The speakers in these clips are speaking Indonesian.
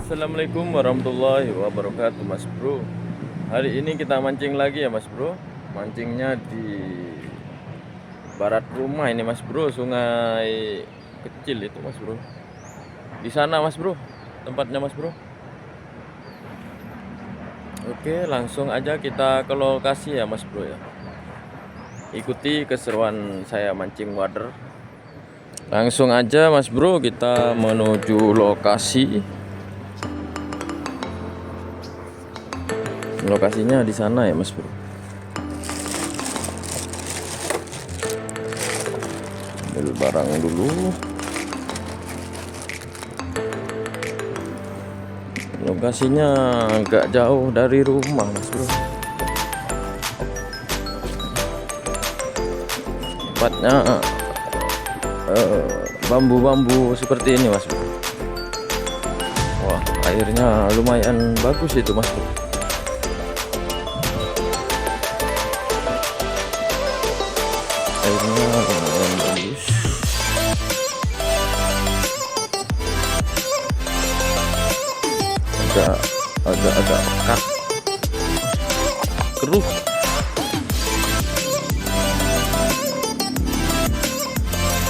Assalamualaikum warahmatullahi wabarakatuh, Mas Bro. Hari ini kita mancing lagi ya, Mas Bro. Mancingnya di barat rumah ini, Mas Bro. Sungai kecil itu, Mas Bro. Di sana, Mas Bro. Tempatnya, Mas Bro. Oke, langsung aja kita ke lokasi ya, Mas Bro ya. Ikuti keseruan saya mancing wader. Langsung aja, Mas Bro, kita menuju lokasi. Lokasinya di sana ya, Mas Bro. Ambil barang dulu. Lokasinya agak jauh dari rumah, Mas Bro. Tempatnya bambu-bambu seperti ini, Mas Bro. Wah, airnya lumayan bagus itu, Mas Bro. Airnya lumayan bagus. Agak pekat, keruh.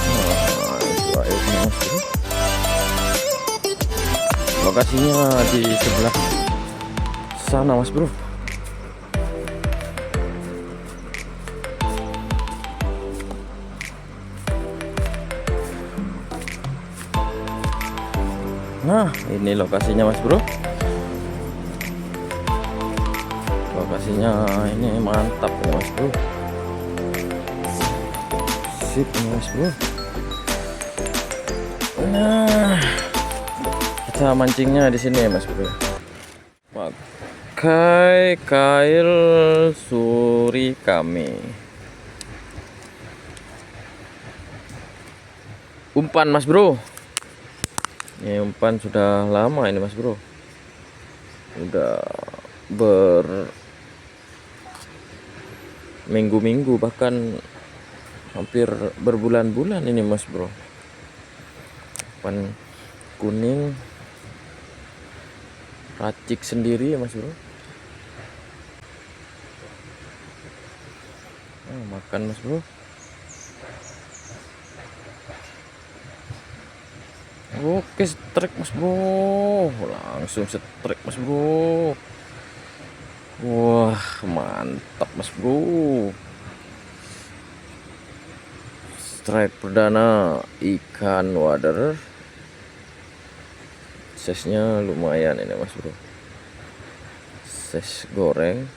Nah, itu airnya, Mas Bro. Lokasinya di sebelah sana, Mas Bro. Nah, ini lokasinya, Mas Bro. Lokasinya ini mantap ya, Mas Bro. Sip ini, Mas Bro. Nah, kita mancingnya di sini ya, Mas Bro. Pakai kail suri kami. Umpan, Mas Bro. Ini umpan sudah lama ini, Mas Bro. Udah berminggu-minggu, bahkan hampir berbulan-bulan ini, Mas Bro. Umpan kuning racik sendiri ya, Mas Bro. Nah, makan, Mas Bro. Oke, strike, Mas Bro. Langsung strike, Mas Bro. Wah, mantap, Mas Bro. Strike perdana ikan wader. Size-nya lumayan ini, Mas Bro. Size goreng.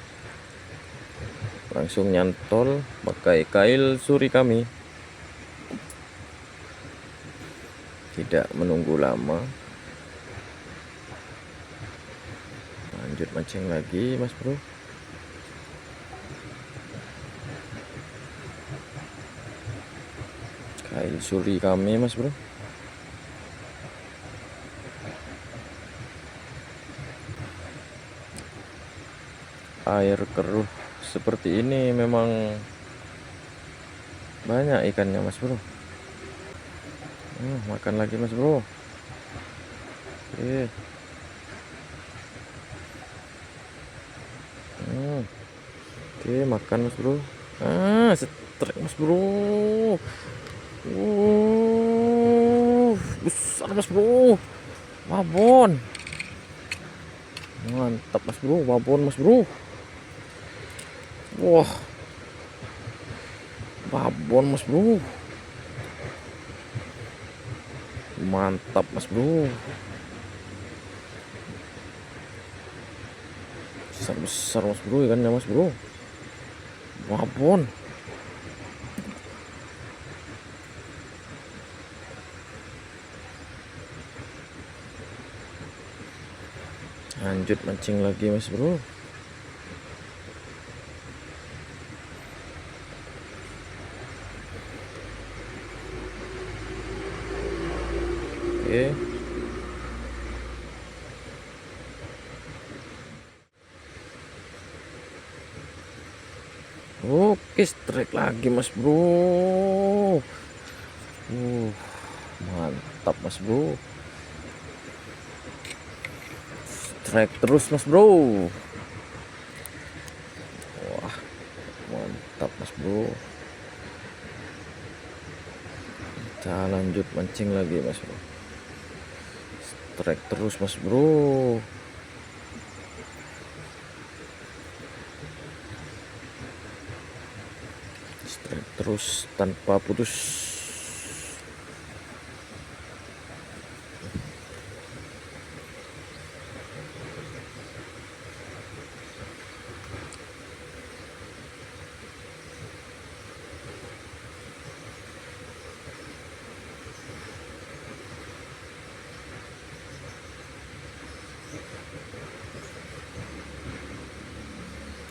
Langsung nyantol pakai kail suri kami. Tidak menunggu lama, lanjut mancing lagi, Mas Bro. Kail suri kami, Mas Bro. Air keruh seperti ini memang banyak ikannya, Mas Bro. Makan lagi, Mas Bro. Oke. Oke, makan, Mas Bro. Strike, Mas Bro. Besar, Mas Bro. Babon. Mantap, Mas Bro. Babon, Mas Bro. Wah. Babon, Mas Bro. Mantap, Mas Bro. Besar, Mas Bro, ikannya, Mas Bro. Babon. Lanjut mancing lagi, Mas Bro. Oke. Oke, strike lagi, Mas Bro. Mantap, Mas Bro. strike terus mas bro. Wah mantap mas bro. Kita lanjut mancing lagi mas bro. Strike terus mas bro. Strike terus tanpa putus.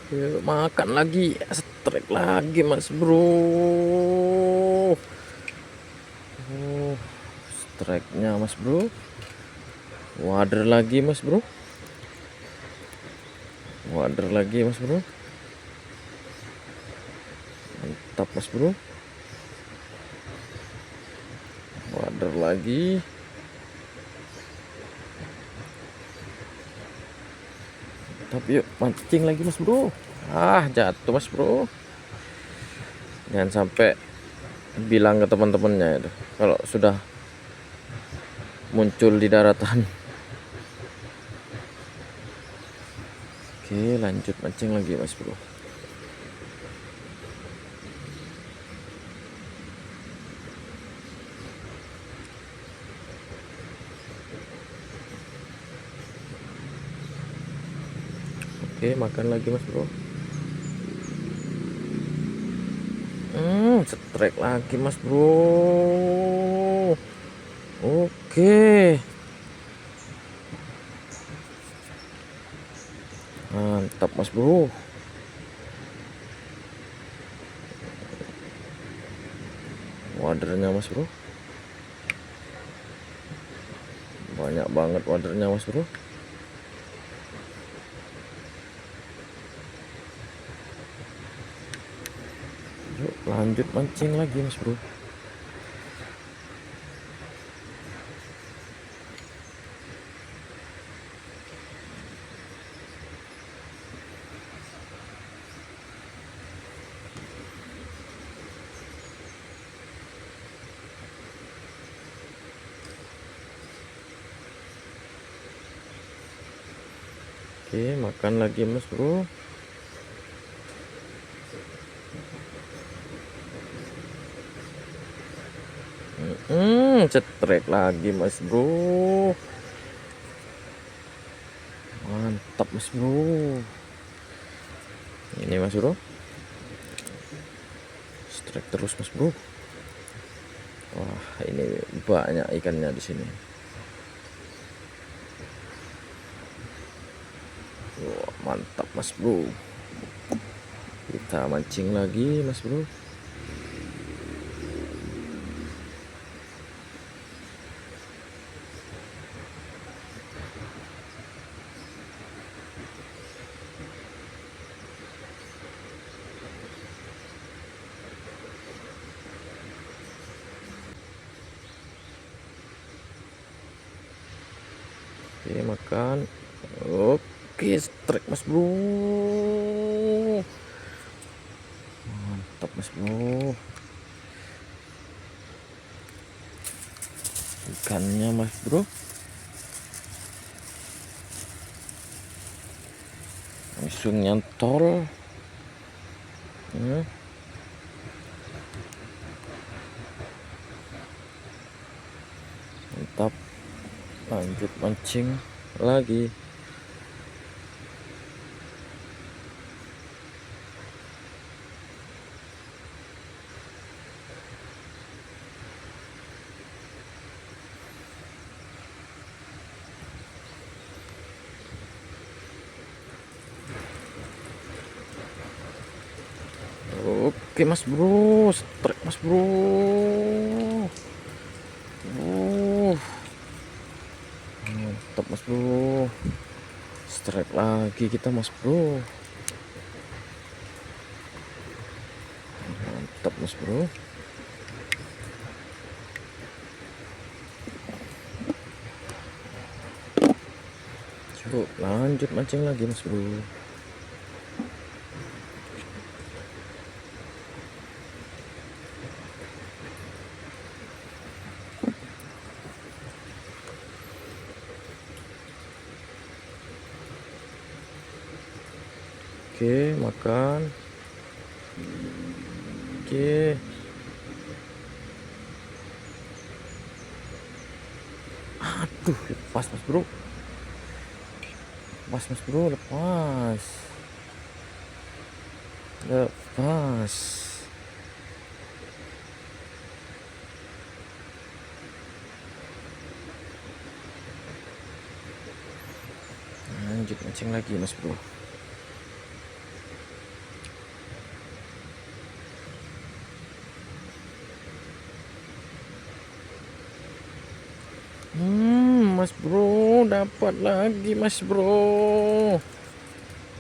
Yuk, makan lagi, strike lagi mas bro. Strike nya mas bro. Wader lagi mas bro. Wader lagi mas bro. Mantap mas bro. Wader lagi. Tapi yuk mancing lagi mas bro. Jatuh mas bro. Jangan sampai bilang ke teman-temannya itu kalau sudah muncul di daratan. Oke lanjut mancing lagi mas bro. Oke makan lagi mas bro. Strike lagi mas bro. Oke mantap mas bro. Wadernya mas bro, banyak banget wadernya mas bro. Yuk lanjut mancing lagi mas bro. Oke makan lagi mas bro. Cetrek lagi mas bro. Mantap mas bro. Ini mas bro. Strike terus mas bro. Wah ini banyak ikannya di sini. Wah, mantap mas bro. Kita mancing lagi mas bro. Oke makan. Oke strike mas bro. Mantap mas bro. Ikannya mas bro langsung nyantol. Mantap. Lanjut mancing lagi. Oke mas bro, strike mas bro. Mantap mas bro. Strike lagi kita mas bro. Mantap mas bro. Bro, lanjut mancing lagi mas bro. Oke, makan. Oke. Aduh, lepas mas bro. Lepas mas bro, lepas. Lepas. Lanjut mancing lagi mas bro. Mas bro, dapat lagi mas bro.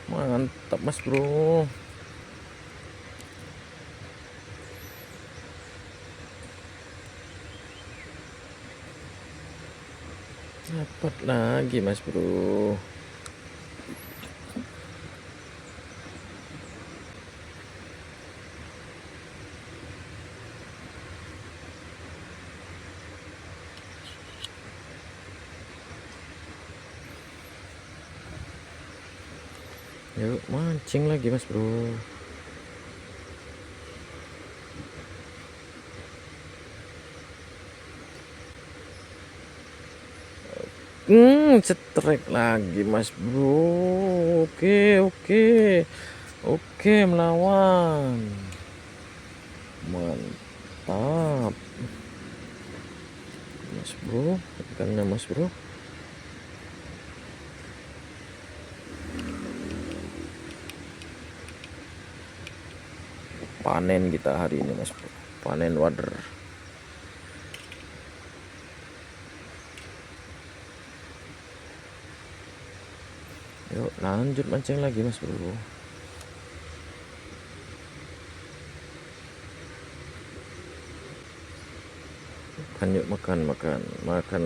Mantap mas bro. Dapat lagi mas bro. Yuk mancing lagi mas bro. Cetrek lagi mas bro. Oke melawan. Mantap mas bro, ikannya mas bro. Panen kita hari ini mas bro, panen wader. Yuk lanjut mancing lagi mas bro. Yuk makan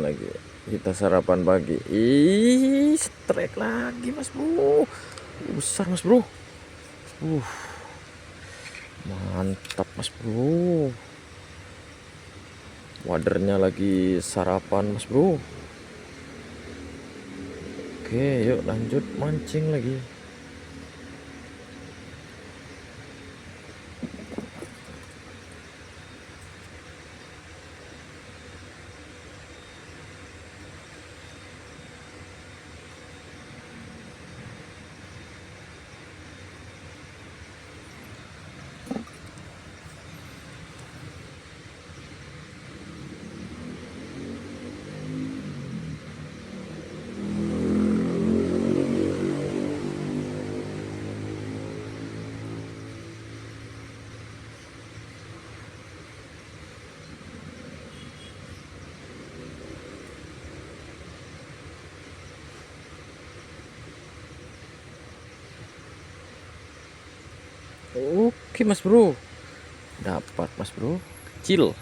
lagi, kita sarapan pagi. Strike lagi mas bro, besar mas bro. Mantap mas bro, wadernya lagi sarapan mas bro. Oke yuk lanjut mancing lagi. Oke mas bro, dapat mas bro, kecil,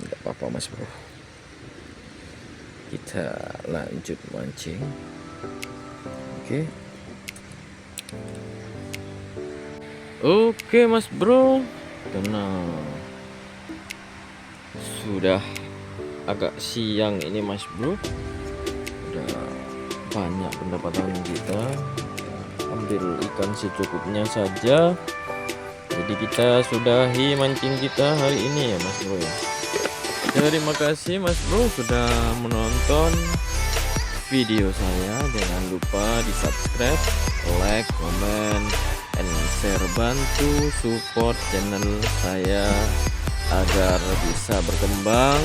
nggak apa-apa mas bro. Kita lanjut mancing. Oke mas bro, tenang, sudah agak siang ini mas bro, udah banyak pendapatan kita. Ambil ikan secukupnya saja, jadi kita sudahi mancing kita hari ini ya mas bro ya. Terima kasih mas bro sudah menonton video saya. Jangan lupa di subscribe, like, comment, and share. Bantu support channel saya agar bisa berkembang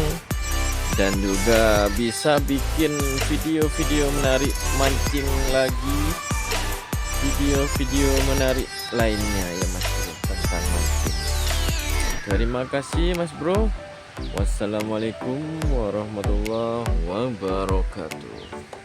dan juga bisa bikin video-video menarik mancing lagi, video-video menarik lainnya ya mas bro tentang mancing. Terima kasih mas bro. Wassalamualaikum warahmatullahi wabarakatuh.